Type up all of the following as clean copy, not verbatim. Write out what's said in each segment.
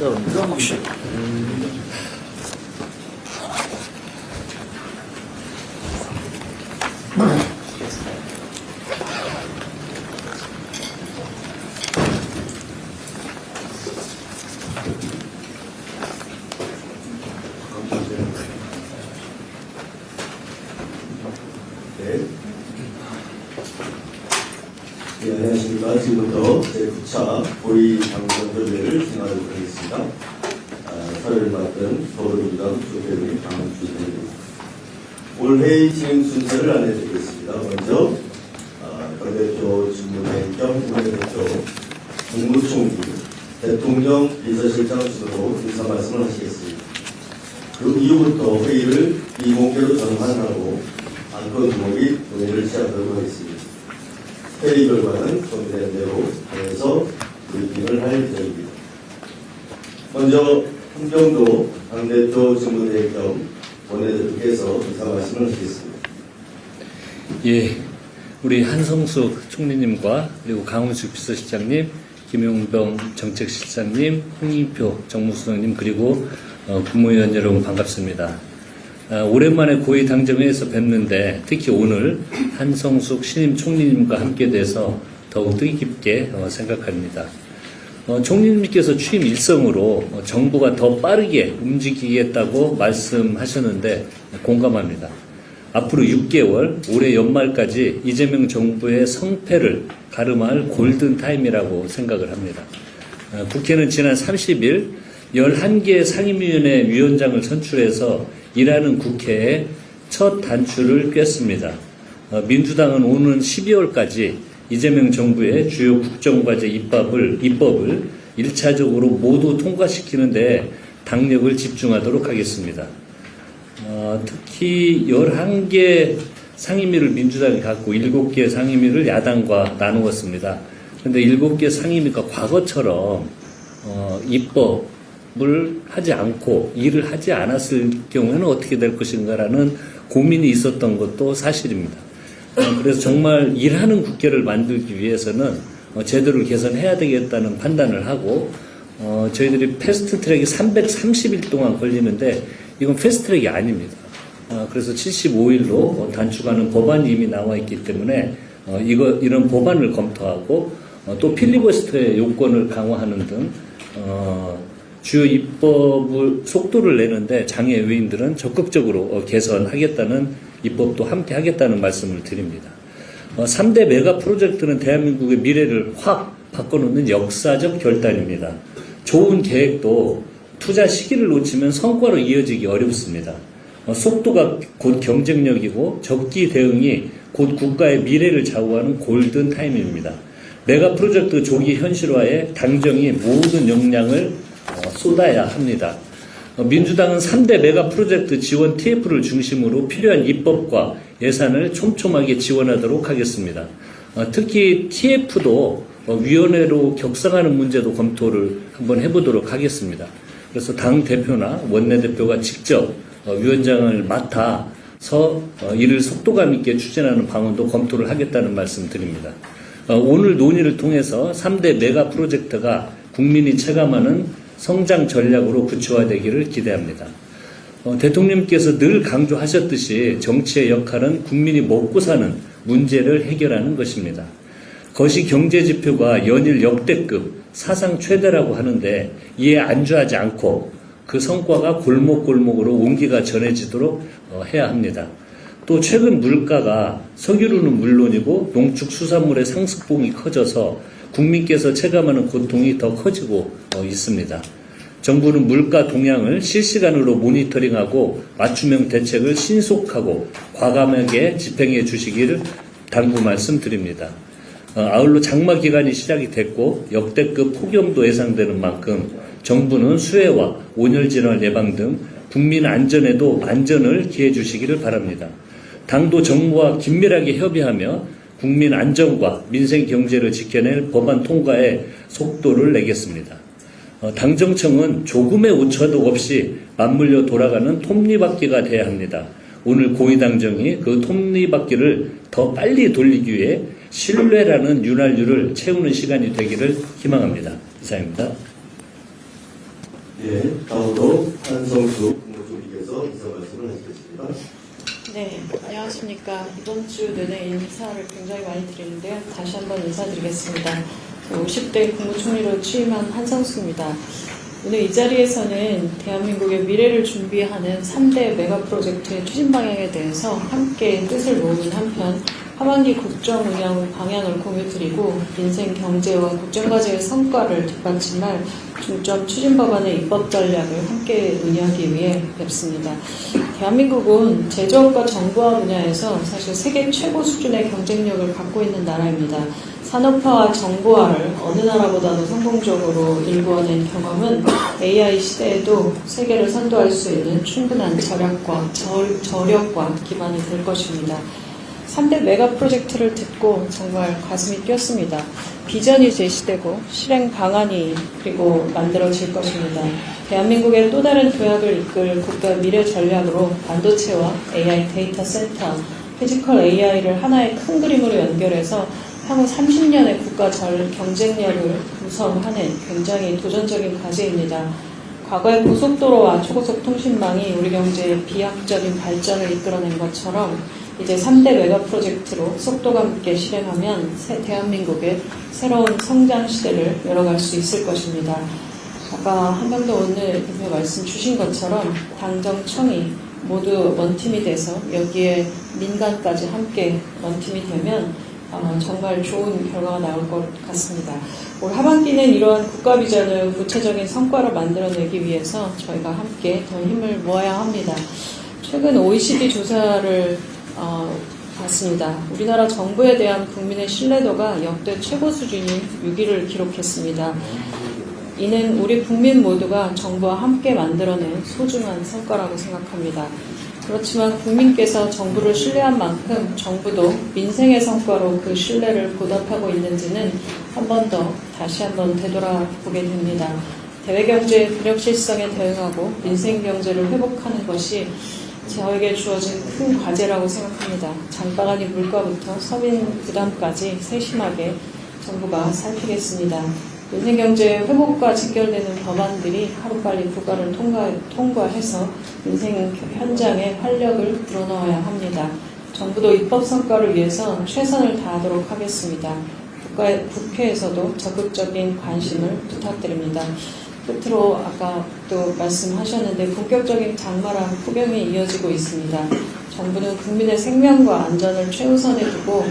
시작합니다. 혹시. 네, 안녕하십니까. 지금부터 제9차 고위당선대회를 진행하도록 하겠습니다. 사회를 맡은 더불어민주당 조대의 강주입니다. 오늘 회의 진행 순서를 안내드리겠습니다. 먼저 당대표 직무대행 겸 원내대표 국무총리, 대통령 비서실장 순으로 인사 말씀을 하시겠습니다. 그 이후부터 회의를 비공개로 전환하고 안건 두목이 논의를 시작하도록 하겠습니다. 회의 결과는 정리된 대로 해서 브리핑을 할 예정입니다. 먼저 한병도 당대표 직무대행 겸 원내대표께서 인사 말씀을 하시겠습니다. 예, 우리 한성숙 총리님과 그리고 강훈식 비서실장님, 김용병 정책실장님, 홍익표 정무수석님 그리고 국무위원 여러분 반갑습니다. 오랜만에 고위당정회에서 뵙는데 특히 오늘 한성숙 신임 총리님과 함께 돼서 더욱 뜻깊게 생각합니다. 총리님께서 취임 일성으로 정부가 더 빠르게 움직이겠다고 말씀하셨는데 공감합니다. 앞으로 6개월, 올해 연말까지 이재명 정부의 성패를 가름할 골든타임이라고 생각을 합니다. 국회는 지난 30일 11개 상임위원회 위원장을 선출해서 일하는 국회에 첫 단추를 꿰습니다. 민주당은 오는 12월까지 이재명 정부의 주요 국정과제 입법을 1차적으로 모두 통과시키는 데 당력을 집중하도록 하겠습니다. 특히 11개 상임위를 민주당이 갖고 7개 상임위를 야당과 나누었습니다. 그런데 7개 상임위가 과거처럼 입법을 하지 않고 일을 하지 않았을 경우에는 어떻게 될 것인가라는 고민이 있었던 것도 사실입니다. 그래서 정말 일하는 국회를 만들기 위해서는 제도를 개선해야 되겠다는 판단을 하고 저희들이 패스트트랙이 330일 동안 걸리는데 이건 패스트트랙이 아닙니다. 그래서 75일로 단축하는 법안이 이미 나와 있기 때문에 이런 법안을 검토하고 또 필리버스터의 요건을 강화하는 등 주요 입법을 속도를 내는데 장애 요인들은 적극적으로 개선하겠다는 입법도 함께 하겠다는 말씀을 드립니다. 3대 메가 프로젝트는 대한민국의 미래를 확 바꿔놓는 역사적 결단입니다. 좋은 계획도 투자 시기를 놓치면 성과로 이어지기 어렵습니다. 속도가 곧 경쟁력이고 적기 대응이 곧 국가의 미래를 좌우하는 골든타임입니다. 메가 프로젝트 조기 현실화에 당정이 모든 역량을 쏟아야 합니다. 민주당은 3대 메가 프로젝트 지원 TF를 중심으로 필요한 입법과 예산을 촘촘하게 지원하도록 하겠습니다. 특히 TF도 위원회로 격상하는 문제도 검토를 한번 해보도록 하겠습니다. 그래서 당 대표나 원내대표가 직접 위원장을 맡아서 이를 속도감 있게 추진하는 방안도 검토를 하겠다는 말씀 드립니다. 오늘 논의를 통해서 3대 메가 프로젝트가 국민이 체감하는 성장 전략으로 구체화되기를 기대합니다. 대통령님께서 늘 강조하셨듯이 정치의 역할은 국민이 먹고 사는 문제를 해결하는 것입니다. 거시 경제지표가 연일 역대급 사상 최대라고 하는데 이에 안주하지 않고 그 성과가 골목골목으로 온기가 전해지도록 해야 합니다. 또 최근 물가가 석유류는 물론이고 농축수산물의 상승폭이 커져서 국민께서 체감하는 고통이 더 커지고 있습니다. 정부는 물가 동향을 실시간으로 모니터링하고 맞춤형 대책을 신속하고 과감하게 집행해 주시기를 당부 말씀드립니다. 아울러 장마 기간이 시작이 됐고 역대급 폭염도 예상되는 만큼 정부는 수해와 온열질환 예방 등 국민 안전에도 안전을 기해 주시기를 바랍니다. 당도 정부와 긴밀하게 협의하며 국민 안전과 민생 경제를 지켜낼 법안 통과에 속도를 내겠습니다. 당정청은 조금의 오차도 없이 맞물려 돌아가는 톱니바퀴가 돼야 합니다. 오늘 고위당정이 그 톱니바퀴를 더 빨리 돌리기 위해 신뢰라는 윤활유를 채우는 시간이 되기를 희망합니다. 이상입니다. 예, 다음으로 한성숙 국무총리께서 인사 말씀을 하시겠습니다. 네, 안녕하십니까. 이번 주 내내 인사를 굉장히 많이 드리는데요. 다시 한번 인사드리겠습니다. 50대 국무총리로 취임한 한성수입니다. 오늘 이 자리에서는 대한민국의 미래를 준비하는 3대 메가 프로젝트의 추진 방향에 대해서 함께 뜻을 모으는 한편 하반기 국정 운영 방향을 공유드리고 민생 경제와 국정과제의 성과를 뒷받침할 중점 추진 법안의 입법 전략을 함께 논의하기 위해 뵙습니다. 대한민국은 제조업과 정보화 분야에서 사실 세계 최고 수준의 경쟁력을 갖고 있는 나라입니다. 산업화와 정보화를 어느 나라보다도 성공적으로 일구어낸 경험은 AI 시대에도 세계를 선도할 수 있는 충분한 저력과 기반이 될 것입니다. 3대 메가 프로젝트를 듣고 정말 가슴이 뛰었습니다. 비전이 제시되고 실행 방안이 그리고 만들어질 것입니다. 대한민국의 또 다른 도약을 이끌 국가 미래 전략으로 반도체와 AI 데이터 센터, 피지컬 AI를 하나의 큰 그림으로 연결해서 향후 30년의 국가 경쟁력을 구성하는 굉장히 도전적인 과제입니다. 과거의 고속도로와 초고속 통신망이 우리 경제의 비약적인 발전을 이끌어낸 것처럼 이제 3대 메가 프로젝트로 속도감 있게 실행하면 대한민국의 새로운 성장 시대를 열어갈 수 있을 것입니다. 아까 한명도 오늘 대표 말씀 주신 것처럼 당정청이 모두 원팀이 돼서 여기에 민간까지 함께 원팀이 되면 정말 좋은 결과가 나올 것 같습니다. 올 하반기는 이러한 국가 비전을 구체적인 성과로 만들어내기 위해서 저희가 함께 더 힘을 모아야 합니다. 최근 OECD 조사를 봤습니다. 우리나라 정부에 대한 국민의 신뢰도가 역대 최고 수준인 6위를 기록했습니다. 이는 우리 국민 모두가 정부와 함께 만들어낸 소중한 성과라고 생각합니다. 그렇지만 국민께서 정부를 신뢰한 만큼 정부도 민생의 성과로 그 신뢰를 보답하고 있는지는 다시 한 번 되돌아보게 됩니다. 대외경제의 균형실성에 대응하고 민생경제를 회복하는 것이 저에게 주어진 큰 과제라고 생각합니다. 장바가니 물가부터 서민 부담까지 세심하게 정부가 살피겠습니다. 민생경제 회복과 직결되는 법안들이 하루빨리 국가를 통과해서 민생 현장에 활력을 불어넣어야 합니다. 정부도 입법 성과를 위해서 최선을 다하도록 하겠습니다. 국회에서도 적극적인 관심을 부탁드립니다. 끝으로 아까 또 말씀하셨는데 본격적인 장마랑 폭염이 이어지고 있습니다. 정부는 국민의 생명과 안전을 최우선에 두고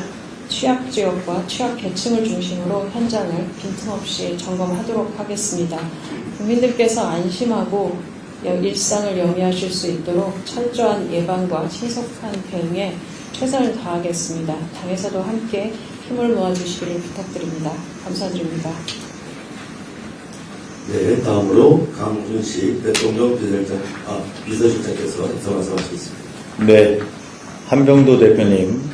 취약지역과 취약계층을 중심으로 현장을 빈틈없이 점검하도록 하겠습니다. 국민들께서 안심하고 일상을 영위하실 수 있도록 철저한 예방과 신속한 대응에 최선을 다하겠습니다. 당에서도 함께 힘을 모아주시기를 부탁드립니다. 감사드립니다. 네, 다음으로 강준식 대통령 비서실장께서 인사 말씀하시겠습니다. 네, 한병도 대표님,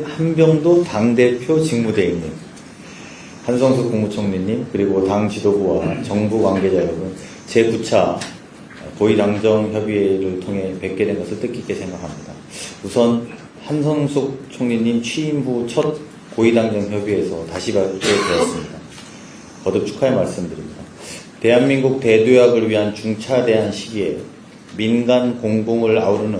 한병도 당대표 직무대행님, 한성수 국무총리님, 그리고 당 지도부와 정부 관계자 여러분, 제9차 고위당정협의회를 통해 뵙게 된 것을 뜻깊게 생각합니다. 우선 한성숙 총리님 취임 후 첫 고위당정협의회에서 다시 뵙게 되었습니다. 거듭 축하의 말씀드립니다. 대한민국 대도약을 위한 중차대한 시기에 민간 공공을 아우르는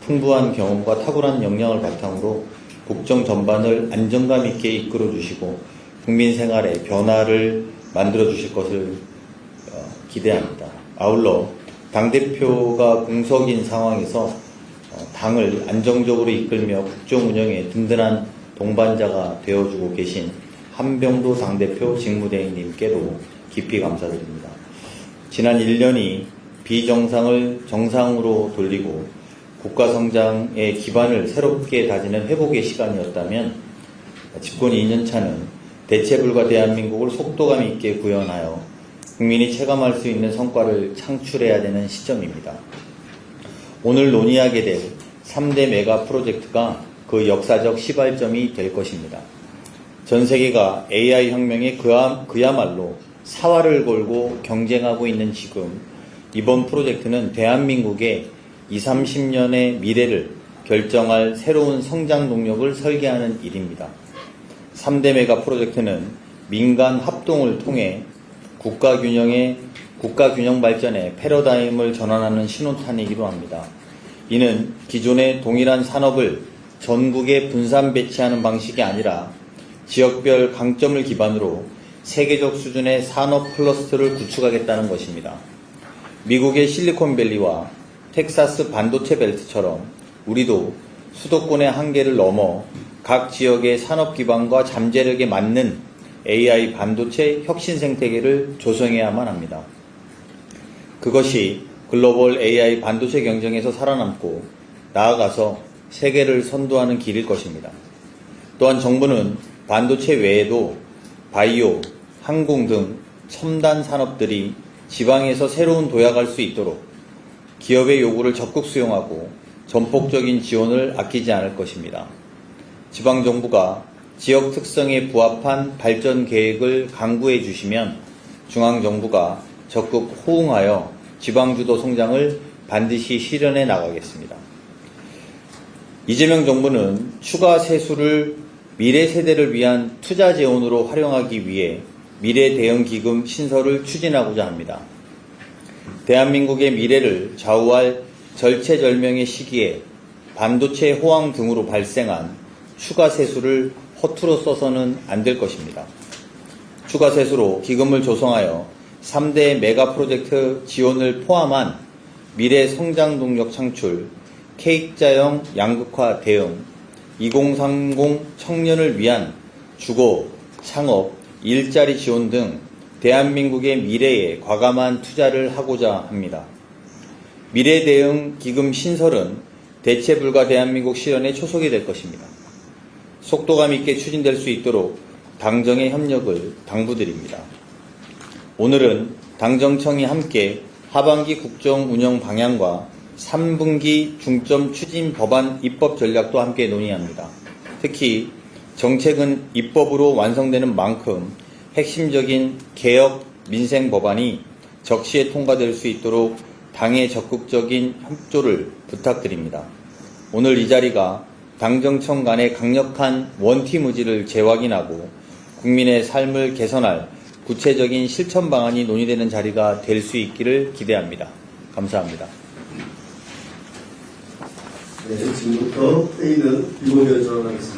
풍부한 경험과 탁월한 역량을 바탕으로 국정 전반을 안정감 있게 이끌어 주시고 국민 생활의 변화를 만들어 주실 것을 기대합니다. 아울러 당대표가 공석인 상황에서 당을 안정적으로 이끌며 국정 운영에 든든한 동반자가 되어주고 계신 한병도 당대표 직무대행님께도 깊이 감사드립니다. 지난 1년이 비정상을 정상으로 돌리고 국가 성장의 기반을 새롭게 다지는 회복의 시간이었다면 집권 2년차는 대체불가 대한민국을 속도감 있게 구현하여 국민이 체감할 수 있는 성과를 창출해야 되는 시점입니다. 오늘 논의하게 될 3대 메가 프로젝트가 그 역사적 시발점이 될 것입니다. 전 세계가 AI 혁명에 그야말로 사활을 걸고 경쟁하고 있는 지금 이번 프로젝트는 대한민국의 20, 30년의 미래를 결정할 새로운 성장 동력을 설계하는 일입니다. 3대 메가 프로젝트는 민간 합동을 통해 국가 균형 발전의 패러다임을 전환하는 신호탄이기도 합니다. 이는 기존의 동일한 산업을 전국에 분산 배치하는 방식이 아니라 지역별 강점을 기반으로 세계적 수준의 산업 클러스터를 구축하겠다는 것입니다. 미국의 실리콘밸리와 텍사스 반도체 벨트처럼 우리도 수도권의 한계를 넘어 각 지역의 산업 기반과 잠재력에 맞는 AI 반도체 혁신 생태계를 조성해야만 합니다. 그것이 글로벌 AI 반도체 경쟁에서 살아남고 나아가서 세계를 선도하는 길일 것입니다. 또한 정부는 반도체 외에도 바이오, 항공 등 첨단 산업들이 지방에서 새로운 도약할 수 있도록 기업의 요구를 적극 수용하고 전폭적인 지원을 아끼지 않을 것입니다. 지방정부가 지역 특성에 부합한 발전 계획을 강구해 주시면 중앙정부가 적극 호응하여 지방주도 성장을 반드시 실현해 나가겠습니다. 이재명 정부는 추가 세수를 미래 세대를 위한 투자 재원으로 활용하기 위해 미래 대응 기금 신설을 추진하고자 합니다. 대한민국의 미래를 좌우할 절체절명의 시기에 반도체 호황 등으로 발생한 추가 세수를 허투루 써서는 안 될 것입니다. 추가 세수로 기금을 조성하여 3대 메가 프로젝트 지원을 포함한 미래 성장 동력 창출, K자형 양극화 대응, 2030 청년을 위한 주거, 창업, 일자리 지원 등 대한민국의 미래에 과감한 투자를 하고자 합니다. 미래 대응 기금 신설은 대체 불가 대한민국 실현의 초석이 될 것입니다. 속도감 있게 추진될 수 있도록 당정의 협력을 당부드립니다. 오늘은 당정청이 함께 하반기 국정 운영 방향과 3분기 중점 추진 법안 입법 전략도 함께 논의합니다. 특히 정책은 입법으로 완성되는 만큼 핵심적인 개혁 민생 법안이 적시에 통과될 수 있도록 당의 적극적인 협조를 부탁드립니다. 오늘 이 자리가 당정청 간의 강력한 원팀 의지를 재확인하고 국민의 삶을 개선할 구체적인 실천 방안이 논의되는 자리가 될 수 있기를 기대합니다. 감사합니다. 네, 지금부터 회의는 비공개로 전환하겠습니다.